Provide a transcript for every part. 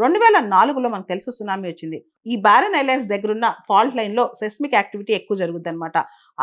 2004లో మనకు తెలుసు సునామీ వచ్చింది. ఈ బారెన్ ఐలాండ్స్ దగ్గరున్న ఫాల్ట్ లైన్‌లో సెస్మిక్ యాక్టివిటీ ఎక్కువ జరుగుద్దనమాట.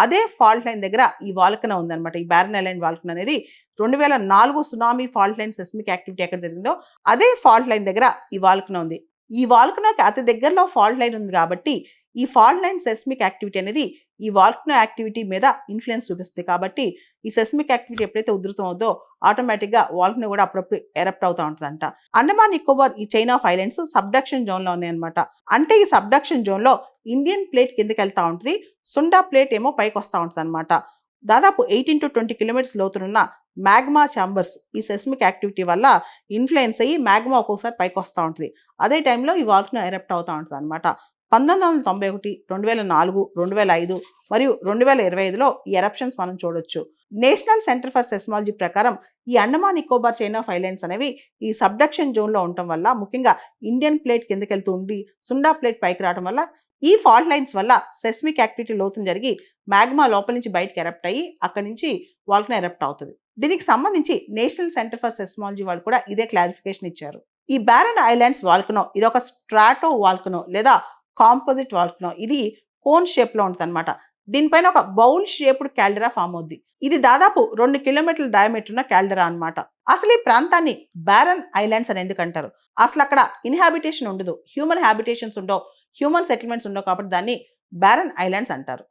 అదే ఫాల్ట్ లైన్ దగ్గర ఈ వాల్కనో ఉందనమాట. ఈ బారెన్ ఐలాండ్ వాల్కనో అనేది 2004 tsunami fault line seismic activity ఎక్కడ జరిగిందో అదే ఫాల్ట్ లైన్ దగ్గర ఈ వాల్కనో ఉంది. ఈ వాల్కనోకి అతి దగ్గరలో ఫాల్ట్ లైన్ ఉంది కాబట్టి ఈ ఫాల్ట్ లైన్ సెస్మిక్ యాక్టివిటీ అనేది ఈ వాల్కనో యాక్టివిటీ మీద ఇన్ఫ్లుయెన్స్ చూపిస్తుంది. కాబట్టి ఈ సెస్మిక్ యాక్టివిటీ ఎప్పుడైతే ఉధృతం అవుతుందో ఆటోమేటిక్గా వాల్కనో కూడా అప్పుడప్పుడు ఎరప్ట్ అవుతూ ఉంటుందంట. అండమాన్ నికోబార్ ఈ చైన్ ఆఫ్ ఐలాండ్స్ సబ్డక్షన్ జోన్లో ఉన్నాయన్నమాట. అంటే ఈ సబ్డక్షన్ జోన్లో ఇండియన్ ప్లేట్ కిందకి వెళ్తూ ఉంటుంది, సుండా ప్లేట్ ఏమో పైకి వస్తూ ఉంటుంది అనమాట. దాదాపు 18 to 20 కిలోమీటర్స్ లోతునున్న మ్యాగ్మా ఛాంబర్స్ ఈ సెస్మిక్ యాక్టివిటీ వల్ల ఇన్ఫ్లుయెన్స్ అయ్యి మ్యాగ్మా ఒక్కోసారి పైకి వస్తూ ఉంటుంది. అదే టైంలో ఈ వాల్కనో ఎరప్ట్ అవుతూ ఉంటుంది అనమాట. 1991, 2004, 2005 మరియు 2025లో ఈ ఎరప్షన్స్ మనం చూడొచ్చు. నేషనల్ సెంటర్ ఫర్ సెస్మాలజీ ప్రకారం ఈ Andaman Nicobar chain of islands అనేవి ఈ సబ్డక్షన్ జోన్లో ఉండటం వల్ల, ముఖ్యంగా ఇండియన్ ప్లేట్ కిందకెళ్తూ ఉండి సుండా ప్లేట్ పైకి రావడం వల్ల ఈ ఫాల్ట్ లైన్స్ వల్ల సెస్మిక్ యాక్టివిటీ లోతును జరిగి మ్యాగ్మా లోపల నుంచి బయటకు ఎరప్ట్ అయ్యి అక్కడి నుంచి వాల్కనో ఎరప్ట్ అవుతుంది. దీనికి సంబంధించి నేషనల్ సెంటర్ ఫర్ సెస్మాలజీ వాళ్ళు కూడా ఇదే క్లారిఫికేషన్ ఇచ్చారు. ఈ బారెన్ ఐలాండ్స్ వాల్కనో ఇది ఒక స్ట్రాటో వాల్కనో లేదా కాంపోజిట్ వాల్కనో. ఇది కోన్ షేప్ లో ఉంటుంది అనమాట. దీనిపైన ఒక బౌల్ షేప్డ్ క్యాల్డెరా ఫామ్ అవుద్ది. ఇది దాదాపు 2 కిలోమీటర్ల డయామీటర్ ఉన్న క్యాల్డెరా అనమాట. అసలు ఈ ప్రాంతాన్ని బారెన్ ఐలాండ్స్ అని ఎందుకు అంటారు? అసలు అక్కడ ఇన్హాబిటేషన్ ఉండదు, హ్యూమన్ హ్యాబిటేషన్స్ ఉండవు, హ్యూమన్ సెటిల్మెంట్స్ ఉండవు, కాబట్టి దాన్ని బారెన్ ఐలాండ్స్ అంటారు.